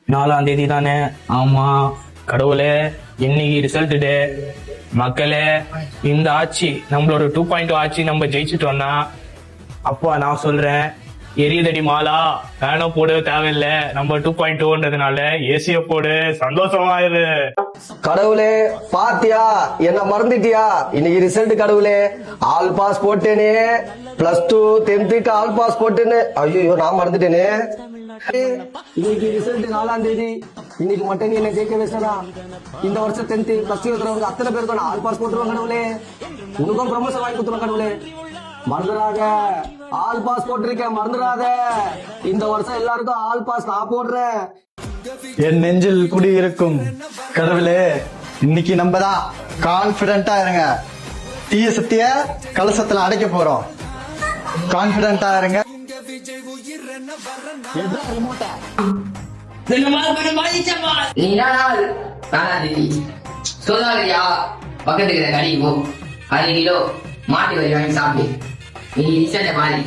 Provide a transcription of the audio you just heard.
4ஆம் தேதி தானே? ஆமா. கடவுளே, இன்னைக்கு ரிசல்ட் டே. மக்களே, இந்த ஆட்சி நம்மளோட 2.0 ஆட்சி நம்ம ஜெயிச்சுட்டோம்னா, அப்பா நான் சொல்றேன், எரியதடி மாலா, ஃபேனும் போட தேவையில்ல. நம்ம 2.0ன்றதுனால ஏசிய போடு, சந்தோஷமாயிரு. கடவுளே பாத்தியா, என்ன மறந்துட்டியா? இன்னைக்கு ரிசல்ட் கடவுளே. ஆல் பாஸ் போட்டேனே, +2 10th ஆல் பாஸ் போட்டேன்னு. ஐயோ நான் மறந்துட்டேனே. இன்னைக்கு ரிசல்ட் 4ஆம் தேதி. இன்னைக்கு மட்டும் நீ என்ன ஜெயிக்க வச்சா, இந்த வருஷம் 10th +2 இருக்கிறவங்க அத்தனை பேருக்கு நான் ஆல் பாஸ் போட்டுருவோம் கடவுளே. உனக்கும் ப்ரமோஷன் வாங்கி கொடுத்துருவோம் கடவுளே. மறந்துடாத, ஆல் பாஸ் போட்டிருக்கேன், மறந்துடாத. இந்த வருஷம் எல்லாருக்கும் ஆல் பாஸ் நான் போடுறேன். என் நெஞ்சில் குடியிருக்கும் கடவுளே, இன்னைக்கு நம்ம தான் கான்பிடண்டா இருங்க. தீய சக்திய கலசத்துல அடைக்க போறோம். கான்பிடண்டா இருங்க. சொல்லாதயா, பக்கத்துக்கு கடைக்கு போ, 1/2 கிலோ மாட்டு வரி வாங்கி சாப்பிடு. நீ ரிசல்ட்ட பாரு.